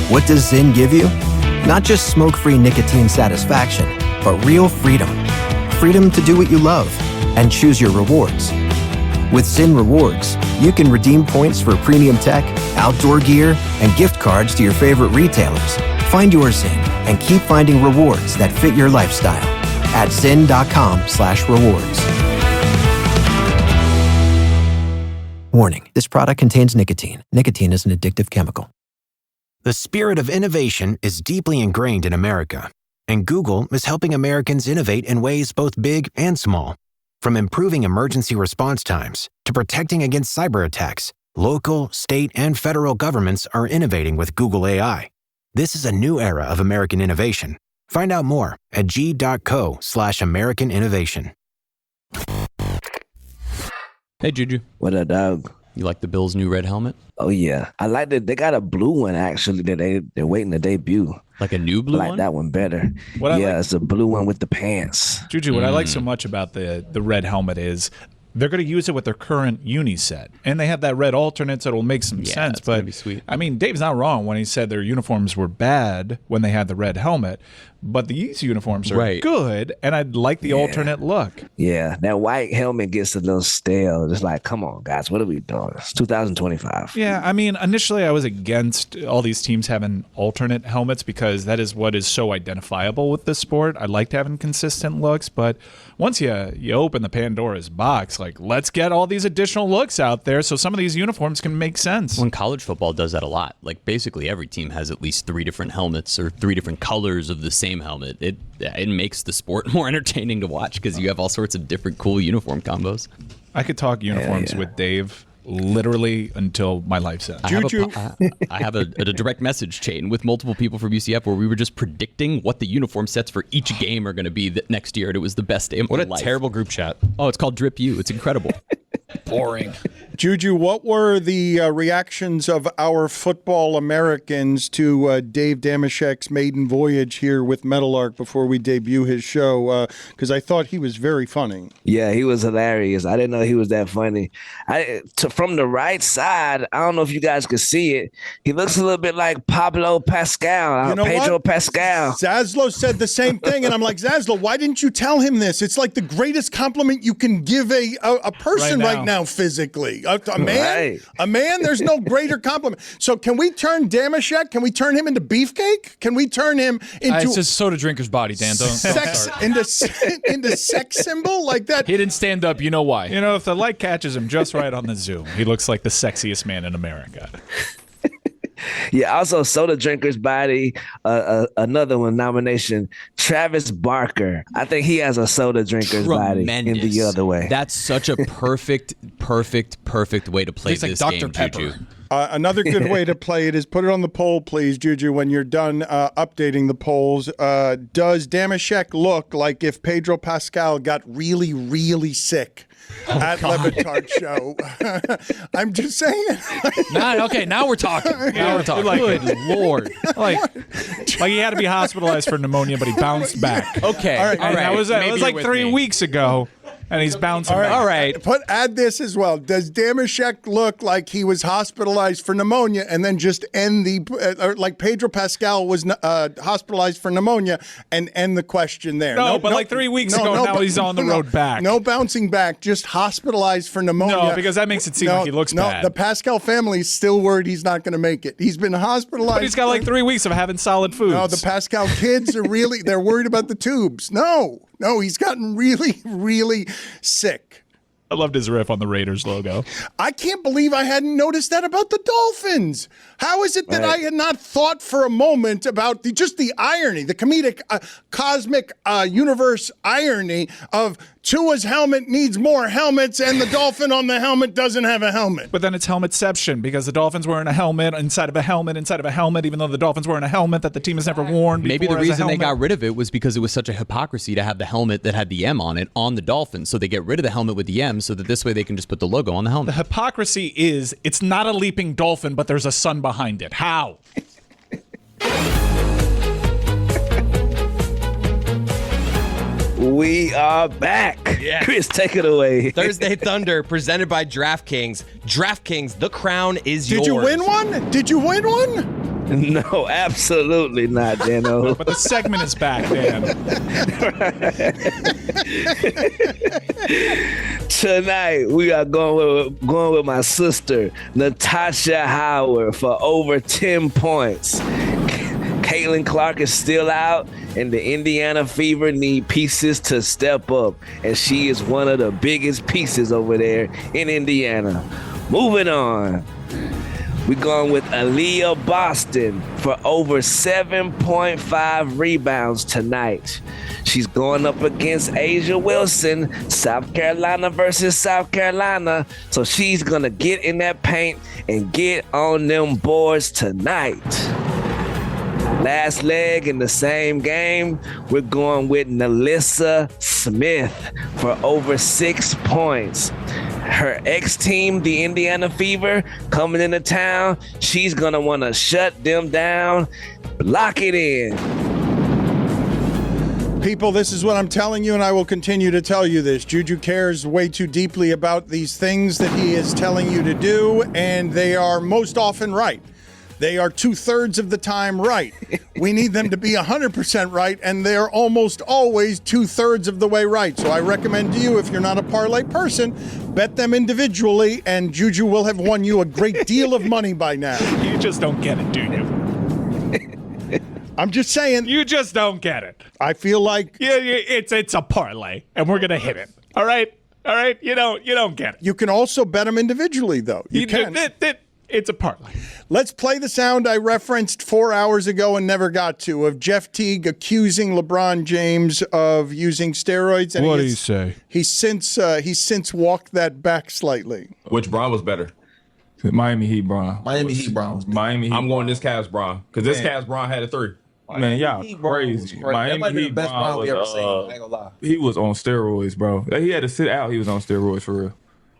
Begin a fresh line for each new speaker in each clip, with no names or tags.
What does Zyn give you? Not just smoke-free nicotine satisfaction, but real freedom. Freedom to do what you love and choose your rewards. With Zyn Rewards, you can redeem points for premium tech, outdoor gear, and gift cards to your favorite retailers. Find your Zyn and keep finding rewards that fit your lifestyle at zyn.com/rewards. Warning, this product contains nicotine. Nicotine is an addictive chemical.
The spirit of innovation is deeply ingrained in America, and Google is helping Americans innovate in ways both big and small. From improving emergency response times to protecting against cyber attacks, local, state, and federal governments are innovating with Google AI. This is a new era of American innovation. Find out more at g.co/American innovation.
Hey, JuJu.
What up, dog?
You like the Bills' new red helmet?
Oh, yeah. I like that. They got a blue one, actually, that they're waiting to debut.
Like a new blue
I like
one?
that one better. It's a blue one with the pants.
JuJu, what I like so much about the red helmet is they're going to use it with their current uni set. And they have that red alternate, so it'll make some sense. But,
be sweet.
I mean, Dave's not wrong when he said their uniforms were bad when they had the red helmet. But these uniforms are good, and I'd like the alternate look.
Yeah, that white helmet gets a little stale. It's like, come on, guys, what are we doing? It's 2025.
Yeah, I mean, initially I was against all these teams having alternate helmets because that is what is so identifiable with this sport. I liked having consistent looks, but once you open the Pandora's box, like, let's get all these additional looks out there so some of these uniforms can make sense.
When college football does that a lot, like basically every team has at least 3 different helmets or 3 different colors of the same helmet. It makes the sport more entertaining to watch because you have all sorts of different cool uniform combos.
I could talk uniforms with Dave literally until my life's end.
I have a direct message chain with multiple people from UCF where we were just predicting what the uniform sets for each game are going to be next year, and it was the best day of my life.
What a terrible group chat.
Oh, it's called Drip U. It's incredible.
Boring.
JuJu, what were the reactions of our football Americans to Dave Dameshek's maiden voyage here with Meadowlark before we debut his show? Because I thought he was very funny.
Yeah, he was hilarious. I didn't know he was that funny. From the right side, I don't know if you guys could see it. He looks a little bit like Pablo Pascal, Pedro Pascal.
Zaslow said the same thing, and I'm like, Zaslow, why didn't you tell him this? It's like the greatest compliment you can give a person right now physically. A man, there's no greater compliment. So can we turn Dameshek, can we turn him into Beefcake? Can we turn him into...
It's just soda drinker's body, Dan. Don't start.
into sex symbol like that?
He didn't stand up. You know why.
You know, if the light catches him just right on the Zoom, he looks like the sexiest man in America.
Yeah, also soda drinker's body, another one nomination, Travis Barker. I think he has a soda drinker's body in the other way.
That's such a perfect way to play this
like
game,
Dr. Pepper.
JuJu.
Another good way to play it is put it on the poll, please, JuJu, when you're done updating the polls. Does Dameshek look like if Pedro Pascal got really, really sick at Batard show? I'm just saying.
Now we're talking.
Good Lord. Like he had to be hospitalized for pneumonia, but he bounced back.
Okay.
All right.
That was like 3 weeks ago, and he's bouncing back.
All right.
Add this as well. Does Dameshek look like he was hospitalized for pneumonia and then just end like Pedro Pascal was hospitalized for pneumonia and end the question there?
Like 3 weeks ago, now he's on the road back.
No bouncing back, just hospitalized for pneumonia.
No, because that makes it seem like he looks bad.
The Pascal family is still worried he's not going to make it. He's been hospitalized.
But he's got like 3 weeks of having solid foods.
No, the Pascal kids are they're worried about the tubes. No, he's gotten really, really sick.
I loved his riff on the Raiders logo.
I can't believe I hadn't noticed that about the Dolphins. How is it that I had not thought for a moment about just the irony, the comedic, cosmic universe irony of Tua's helmet needs more helmets and the Dolphin on the helmet doesn't have a helmet.
But then it's helmetception because the Dolphins wearing a helmet inside of a helmet inside of a helmet, even though the Dolphins wearing a helmet that the team has never worn before.
Maybe the reason they got rid of it was because it was such a hypocrisy to have the helmet that had the M on it on the Dolphins. So they get rid of the helmet with the M so that this way they can just put the logo on the helmet.
The hypocrisy is it's not a leaping dolphin, but there's a sun behind it. How?
We are back.
Yeah.
Chris, take it away.
Thursday Thunder, presented by DraftKings. DraftKings, the crown is yours.
Did you win one?
No, absolutely not, Jano.
But the segment is back, Dan.
Tonight we are going with my sister Natasha Howard for over 10 points. Caitlin Clark is still out, and the Indiana Fever need pieces to step up, and she is one of the biggest pieces over there in Indiana. Moving on. We're going with Aaliyah Boston for over 7.5 rebounds tonight. She's going up against Asia Wilson, South Carolina versus South Carolina. So she's going to get in that paint and get on them boards tonight. Last leg in the same game, we're going with Nalissa Smith for over 6 points. Her ex-team, the Indiana Fever, coming into town. She's going to want to shut them down. Lock it in.
People, this is what I'm telling you, and I will continue to tell you this. JuJu cares way too deeply about these things that he is telling you to do, and they are most often right. They are 2/3 of the time right. We need them to be 100% right, and they're almost always 2/3 of the way right. So I recommend to you, if you're not a parlay person, bet them individually, and JuJu will have won you a great deal of money by now.
You just don't get it, do you?
I'm just saying.
You just don't get it.
I feel like
it's a parlay, and we're gonna hit it. All right. You don't get it.
You can also bet them individually, though. You can.
It's a parlay.
Let's play the sound I referenced 4 hours ago and never got to, of Jeff Teague accusing LeBron James of using steroids. And
what do you say?
He's since walked that back slightly.
Which Bron was better?
Miami Heat Bron.
Miami Heat Bron.
Miami Heat.
I'm going this Cavs Bron because this Cavs Bron had a 3.
Man, y'all crazy.
That might be the best Bron we ever seen. I ain't gonna lie.
He was on steroids, bro. He had to sit out. He was on steroids for real.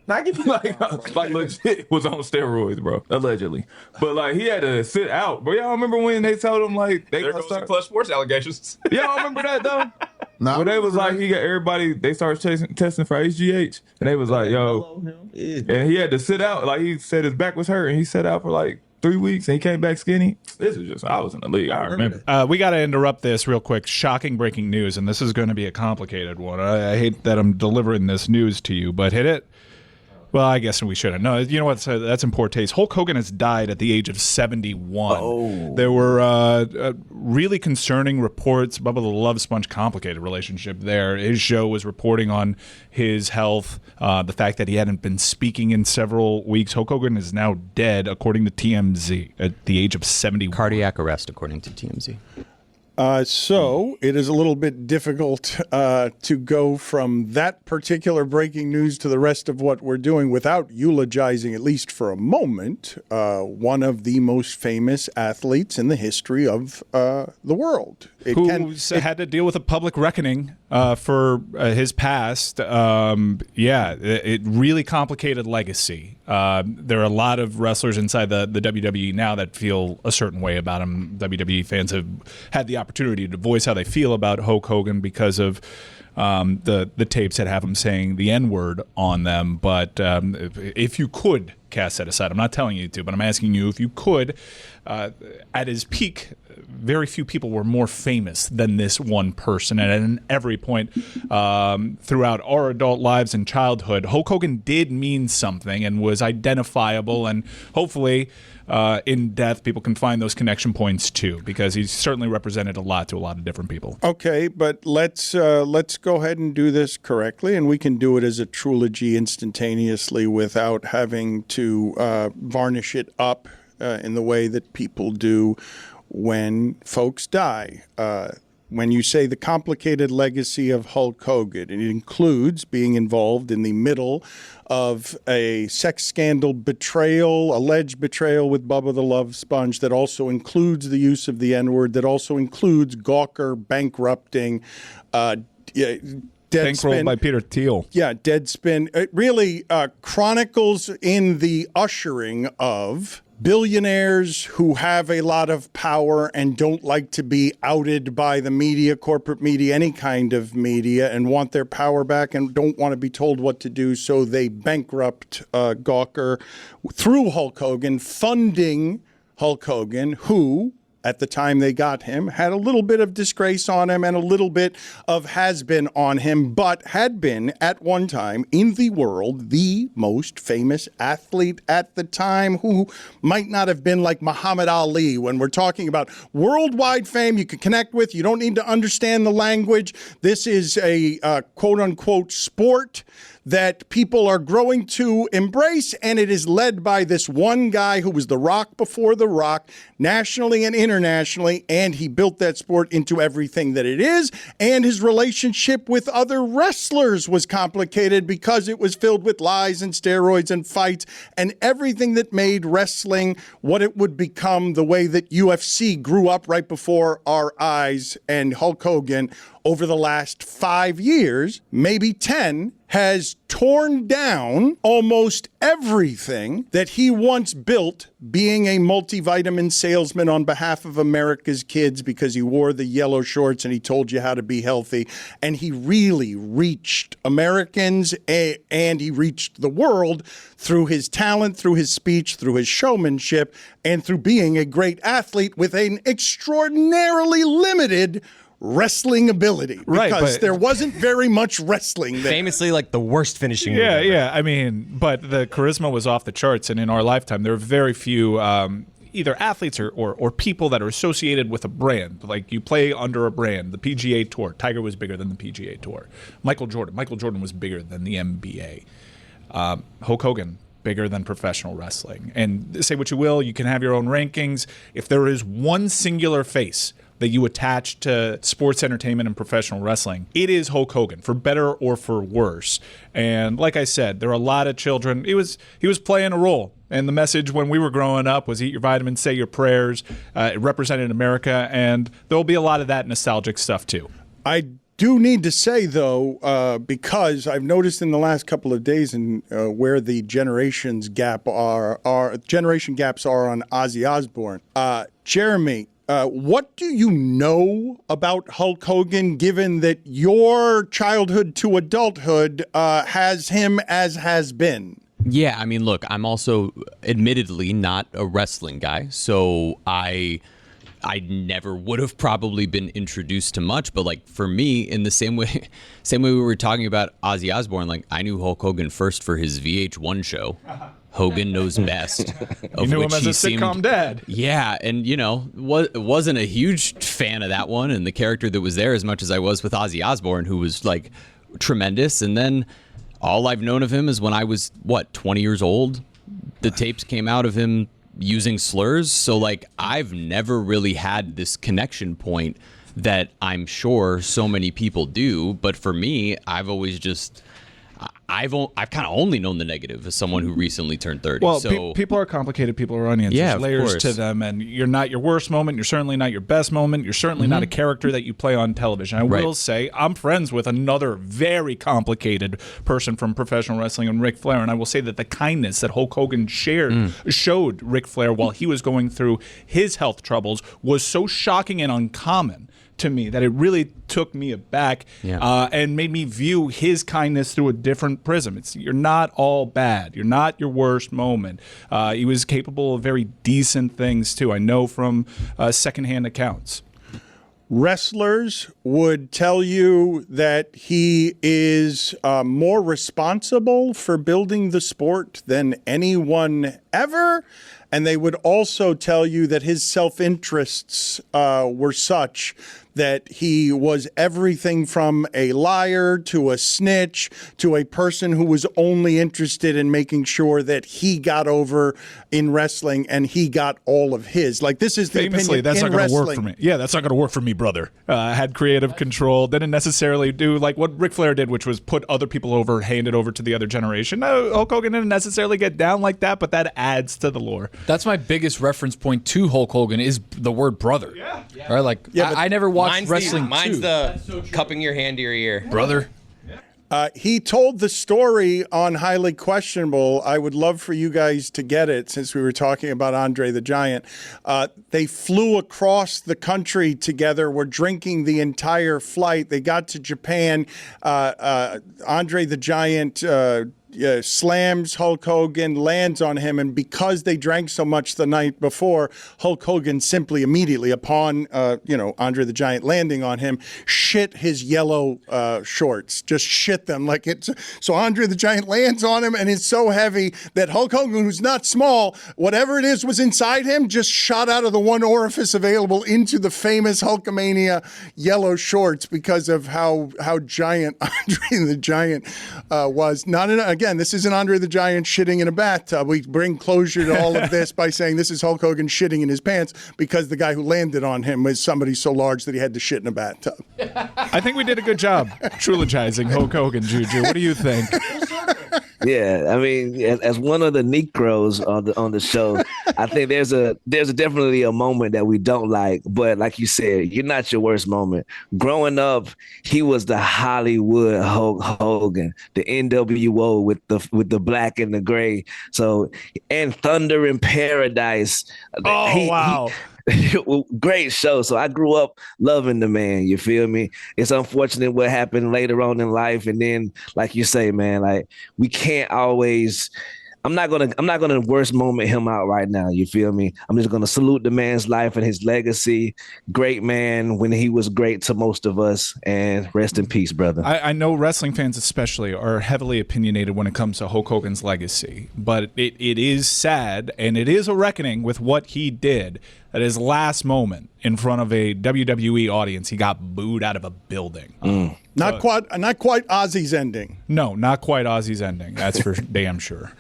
Not give you
like legit was on steroids, bro. Allegedly, but like he had to sit out. But y'all remember when they told him like they
there goes the Clutch Sports allegations.
Y'all remember that though?
No.
When they was like he got everybody. They started testing for HGH, and they was like, yo, and he had to sit out. Like he said his back was hurt, and he sat out for like 3 weeks, and he came back skinny. This is just I was in the league. I remember.
We got to interrupt this real quick. Shocking breaking news, and this is going to be a complicated one. I hate that I'm delivering this news to you, but hit it. Well, I guess we shouldn't. No, you know what? That's in poor taste. Hulk Hogan has died at the age of 71. Oh. There were really concerning reports. Bubba the Love Sponge, complicated relationship there. His show was reporting on his health, the fact that he hadn't been speaking in several weeks. Hulk Hogan is now dead, according to TMZ, at the age of 71.
Cardiac arrest, according to TMZ.
So it is a little bit difficult to go from that particular breaking news to the rest of what we're doing without eulogizing, at least for a moment, one of the most famous athletes in the history of the world.
Who's had to deal with a public reckoning for his past. It really complicated legacy. There are a lot of wrestlers inside the WWE now that feel a certain way about him. WWE fans have had the opportunity to voice how they feel about Hulk Hogan because of the tapes that have him saying the N-word on them. But if you could cast that aside, I'm not telling you to, but I'm asking you if you could, at his peak, very few people were more famous than this one person. And at every point throughout our adult lives and childhood, Hulk Hogan did mean something and was identifiable. And hopefully in death, people can find those connection points too, because he's certainly represented a lot to a lot of different people.
Okay, but let's go ahead and do this correctly, and we can do it as a trilogy instantaneously without having to varnish it up in the way that people do when folks die. When you say the complicated legacy of Hulk Hogan, it includes being involved in the middle of a sex scandal betrayal, alleged betrayal with Bubba the Love Sponge, that also includes the use of the N-word, that also includes Gawker bankrupting,
Bankrolled by Peter Thiel.
Yeah, Deadspin. It really chronicles in the ushering of billionaires who have a lot of power and don't like to be outed by the media, corporate media, any kind of media, and want their power back and don't want to be told what to do, so they bankrupt Gawker through Hulk Hogan, funding Hulk Hogan, who, at the time they got him, had a little bit of disgrace on him and a little bit of has-been on him, but had been, at one time, in the world, the most famous athlete at the time, who might not have been like Muhammad Ali. When we're talking about worldwide fame you can connect with, you don't need to understand the language. This is a quote-unquote sport that people are growing to embrace, and it is led by this one guy who was the Rock before the Rock, nationally and internationally, and he built that sport into everything that it is, and his relationship with other wrestlers was complicated because it was filled with lies and steroids and fights and everything that made wrestling what it would become, the way that UFC grew up right before our eyes. And Hulk Hogan, over the last 5 years, maybe 10, has torn down almost everything that he once built, being a multivitamin salesman on behalf of America's kids, because he wore the yellow shorts and he told you how to be healthy. And he really reached Americans and he reached the world through his talent, through his speech, through his showmanship, and through being a great athlete with an extraordinarily limited wrestling ability, because there wasn't very much wrestling there.
Famously, like the worst finishing move
Yeah,
ever.
yeah. I mean, but the charisma was off the charts, and in our lifetime, there are very few either athletes or people that are associated with a brand. Like, you play under a brand. The PGA Tour, Tiger was bigger than the PGA Tour. Michael Jordan was bigger than the NBA. Hulk Hogan, bigger than professional wrestling. And say what you will, you can have your own rankings. If there is one singular face that you attach to sports entertainment and professional wrestling, it is Hulk Hogan, for better or for worse. And like I said, there are a lot of children. He was playing a role. And the message when we were growing up was eat your vitamins, say your prayers. It represented America, and there'll be a lot of that nostalgic stuff too.
I do need to say, though, because I've noticed in the last couple of days and where the generation gaps are on Ozzy Osbourne. Jeremy, what do you know about Hulk Hogan, given that your childhood to adulthood has him as has been?
Yeah, I mean, look, I'm also admittedly not a wrestling guy, so I never would have probably been introduced to much. But like, for me, in the same way we were talking about Ozzy Osbourne, like, I knew Hulk Hogan first for his VH1 show, Hogan Knows Best.
You knew him as a sitcom dad.
Yeah, and wasn't a huge fan of that one and the character that was there as much as I was with Ozzy Osbourne, who was like tremendous. And then all I've known of him is when I was 20 years old, the tapes came out of him using slurs. So like, I've never really had this connection point that I'm sure so many people do. But for me, I've always just, I've kind of only known the negative as someone who recently turned 30.
Well,
so
people are complicated. People are onions.
Yeah,
There's layers
course.
to them, and you're not your worst moment. You're certainly not your best moment. You're certainly not a character that you play on television. I will say I'm friends with another very complicated person from professional wrestling, and Ric Flair, and I will say that the kindness that Hulk Hogan showed Ric Flair while he was going through his health troubles was so shocking and uncommon to me that it really took me aback and made me view his kindness through a different prism. You're not all bad. You're not your worst moment. He was capable of very decent things too. I know from secondhand accounts.
Wrestlers would tell you that he is more responsible for building the sport than anyone ever. And they would also tell you that his self-interests were such that he was everything from a liar to a snitch to a person who was only interested in making sure that he got over in wrestling and he got all of his. Like, this is the
famously,
opinion
that's
in
not going to work
wrestling.
for me. Yeah, that's not going to work for me, brother. Had creative control. Didn't necessarily do like what Ric Flair did, which was put other people over, hand it over to the other generation. No, Hulk Hogan didn't necessarily get down like that, but that adds to the lore.
That's my biggest reference point to Hulk Hogan is the word brother. Yeah. Right? Like, I never watched wrestling
Mine's the cupping your hand to your ear.
brother.
He told the story on Highly Questionable. I would love for you guys to get it since we were talking about Andre the Giant. They flew across the country together, were drinking the entire flight. They got to Japan. Andre the Giant slams Hulk Hogan, lands on him, and because they drank so much the night before, Hulk Hogan simply immediately upon Andre the Giant landing on him, shit his yellow shorts, just shit them like it's. So Andre the Giant lands on him and is so heavy that Hulk Hogan, who's not small, whatever it is was inside him, just shot out of the one orifice available into the famous Hulkamania yellow shorts because of how giant Andre the Giant was. Again, this isn't Andre the Giant shitting in a bathtub. We bring closure to all of this by saying this is Hulk Hogan shitting in his pants because the guy who landed on him was somebody so large that he had to shit in a bathtub.
I think we did a good job trilogizing Hulk Hogan, JuJu. What do you think?
Yeah, I mean, as one of the Negroes on the show, I think there's definitely a moment that we don't like. But like you said, you're not your worst moment. Growing up, he was the Hollywood Hulk Hogan, the NWO with the black and the gray. So, and Thunder in Paradise.
Wow.
Great show. So I grew up loving the man. You feel me? It's unfortunate what happened later on in life, and then, like you say, man, like we can't always. I'm not gonna worst moment him out right now. You feel me? I'm just gonna salute the man's life and his legacy. Great man when he was great to most of us, and rest in peace, brother.
I know wrestling fans especially are heavily opinionated when it comes to Hulk Hogan's legacy, but it is sad and it is a reckoning with what he did. At his last moment in front of a WWE audience, he got booed out of a building.
Not quite Ozzy's ending.
No, not quite Ozzy's ending. That's for damn sure.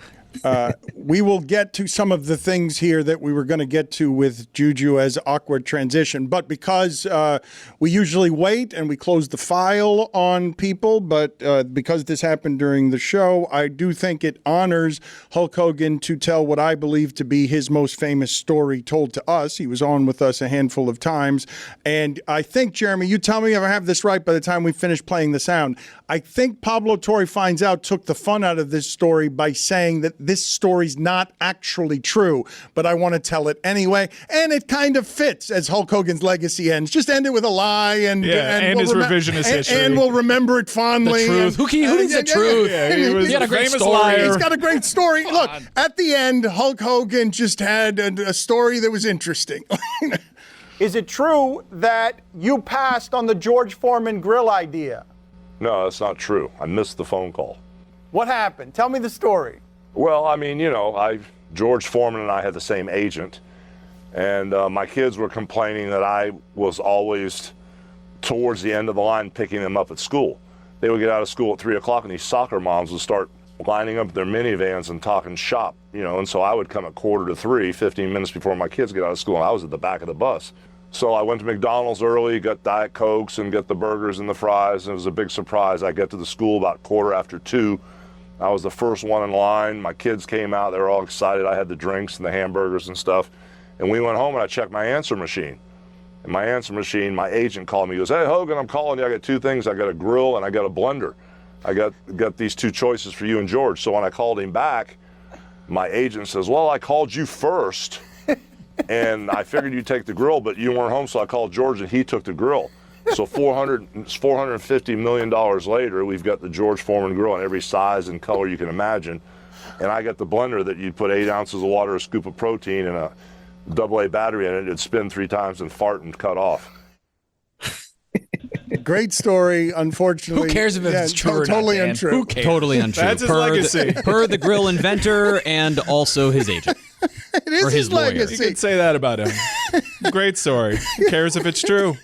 We will get to some of the things here that we were going to get to with JuJu as awkward transition, but because we usually wait and we close the file on people, but because this happened during the show, I do think it honors Hulk Hogan to tell what I believe to be his most famous story told to us. He was on with us a handful of times, and I think, Jeremy, you tell me if I have this right by the time we finish playing the sound, I think Pablo Torre Finds Out took the fun out of this story by saying that this story's not actually true, but I want to tell it anyway. And it kind of fits as Hulk Hogan's legacy ends. Just end it with a lie and
his revisionist history.
And we'll remember it fondly.
The truth. Who needs the truth?
He
had a great story.
Liar.
He's got a great story. Look, at the end, Hulk Hogan just had a story that was interesting.
Is it true that you passed on the George Foreman grill idea?
No, that's not true. I missed the phone call.
What happened? Tell me the story.
Well, I mean, George Foreman and I had the same agent, and my kids were complaining that I was always towards the end of the line picking them up at school. They would get out of school at 3 o'clock, and these soccer moms would start lining up their minivans and talking shop, and so I would come at 2:45, 15 minutes before my kids get out of school, and I was at the back of the bus. So I went to McDonald's early, got Diet Cokes and got the burgers and the fries, and it was a big surprise. I get to the school about 2:45. I was the first one in line. My kids came out. They were all excited. I had the drinks and the hamburgers and stuff. And we went home, and I checked my answer machine. And my answer machine, my agent called me. He goes, "Hey, Hogan, I'm calling you. I got two things. I got a grill and I got a blender. I got these two choices for you and George." So when I called him back, my agent says, "Well, I called you first, and I figured you'd take the grill, but you weren't home, so I called George, and he took the grill." So $450 million later, we've got the George Foreman grill in every size and color you can imagine. And I got the blender that you'd put 8 ounces of water, a scoop of protein, and a AA battery in it. It'd spin 3 times and fart and cut off.
Great story, unfortunately.
Who cares if it's true or not,
totally
man?
untrue.
Who cares?
Totally untrue.
That's his legacy.
Per the grill inventor and also his agent.
It is
or his lawyer.
legacy.
You could say that about him. Great story. Who cares if it's true?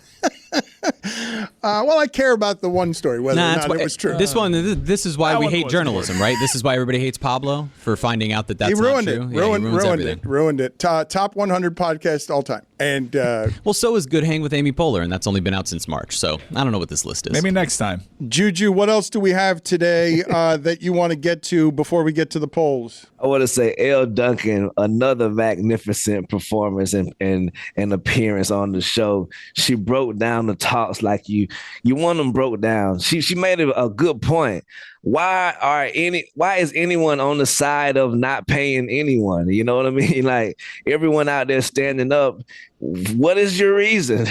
Well, I care about the one story, whether or not it was true.
This is why
That
we
one
hate
was
journalism, right? This is why everybody hates Pablo for finding out that that's
He ruined
not
it.
true. Yeah, he
Ruined it. Top 100 podcast all time. And
well, so is Good Hang with Amy Poehler, and that's only been out since March. So I don't know what this list is.
Maybe next time.
JuJu, what else do we have today that you want to get to before we get to the polls?
I want to say Elle Duncan, another magnificent performance and appearance on the show. She broke down the talks like you want them broke down. She made a good point. why is anyone on the side of not paying anyone? You know what I mean? Like everyone out there standing up. What is your reason?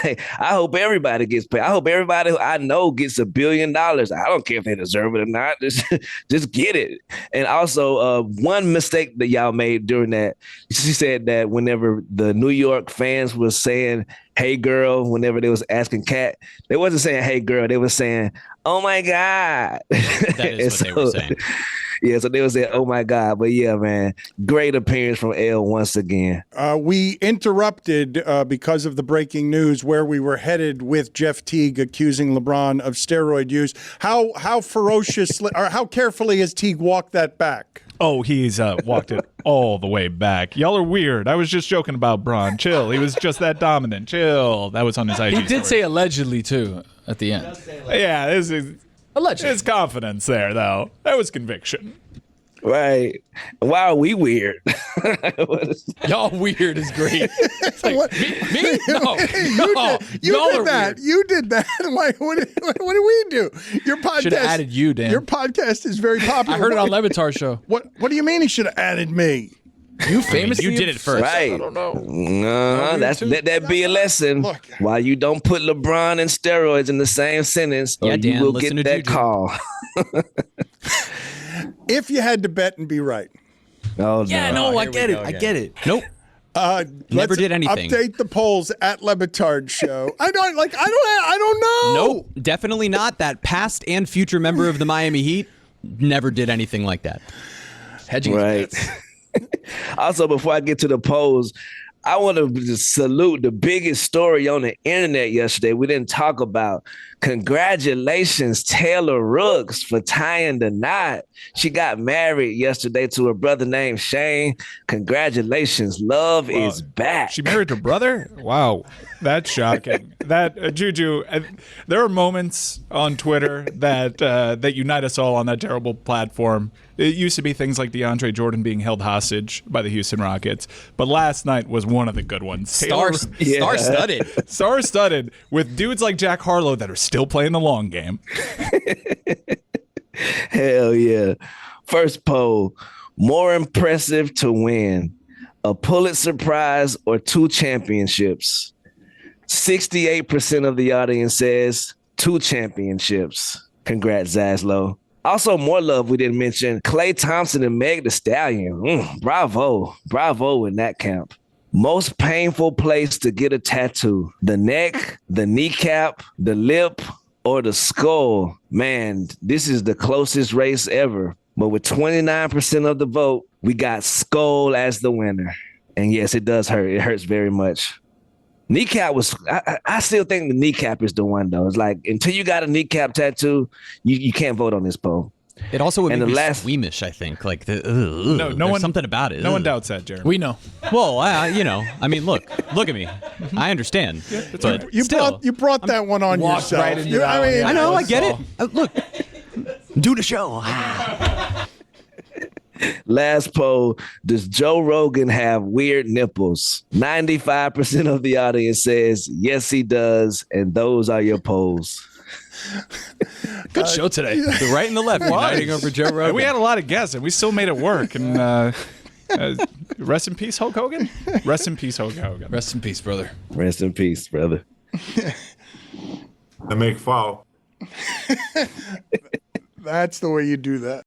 Like, I hope everybody gets paid. I hope everybody who I know gets $1 billion. I don't care if they deserve it or not. Just get it. And also, one mistake that y'all made during that, she said that whenever the New York fans was saying, "Hey girl," whenever they was asking Kat, they wasn't saying "Hey girl," they were saying, "Oh my God."
That is what they were saying.
Yeah, so they was saying, "Oh my God." But yeah, man, great appearance from L once again.
We interrupted because of the breaking news where we were headed with Jeff Teague accusing LeBron of steroid use. How ferociously or how carefully has Teague walked that back?
Oh, he's walked it all the way back. Y'all are weird. I was just joking about Bron. Chill. He was just that dominant. Chill. That was on his IG
He did
story.
say allegedly, too, at the end.
Yeah, this is
allegedly.
His confidence there, though. That was conviction.
Right. Why are we weird?
Y'all weird is great. It's like, me? No.
You did that. Like, what do we do? Your podcast
should have added you, Dan.
Your podcast is very popular.
I heard it on Levitar's show.
What do you mean he should have added me?
You famously
you did it first.
Right.
I don't know.
Let that be a lesson.
Look.
Why you don't put LeBron and steroids in the same sentence, or
Dan,
you will
listen
get
to
that
JuJu.
call.
If you had to bet and be right.
Oh,
Yeah, no, I get it. I get it.
Nope. Never
Let's
did anything.
Update the polls at Lebatard Show. I don't know.
Nope. Definitely not. That past and future member of the Miami Heat never did anything like that.
Hedging
Right.
bets.
Also, before I get to the polls, I want to just salute the biggest story on the internet yesterday we didn't talk about. Congratulations, Taylor Rooks, for tying the knot. She got married yesterday to her brother named Shane. Congratulations. Love is back.
She married her brother? Wow. That's shocking. That JuJu, there are moments on Twitter that unite us all on that terrible platform. It used to be things like DeAndre Jordan being held hostage by the Houston Rockets, but last night was one of the good ones.
Star-studded.
Star-studded with dudes like Jack Harlow that are still playing the long game.
Hell yeah. First poll, more impressive to win, a Pulitzer Prize or 2 championships? 68% of the audience says 2 championships. Congrats, Zaslow. Also, more love we didn't mention. Klay Thompson and Meg Thee Stallion. Bravo. Bravo in that camp. Most painful place to get a tattoo. The neck, the kneecap, the lip, or the skull. Man, this is the closest race ever. But with 29% of the vote, we got skull as the winner. And yes, it does hurt. It hurts very much. Kneecap was, I still think the kneecap is the one, though. It's like, until you got a kneecap tattoo, you can't vote on this poll.
It also would
And
be
the last-
squeamish, I think. Like,
No one,
something about it.
No one
Ugh.
doubts that, Jeremy.
We know.
Well, I mean, look at me. I understand. But
You
still,
brought that one on
Walked
yourself.
right into that one, yeah.
I know, I
That's
get it.
all.
Look, do the show.
Last poll, does Joe Rogan have weird nipples? 95% of the audience says, yes, he does. And those are your polls.
Good show today.
The right and the left uniting over Joe Rogan.
And we had a lot of guests, and we still made it work. And rest in peace, Hulk Hogan. Rest in peace, Hulk Hogan.
Rest in peace, brother.
Rest in peace, brother.
I make fall.
That's the way you do that.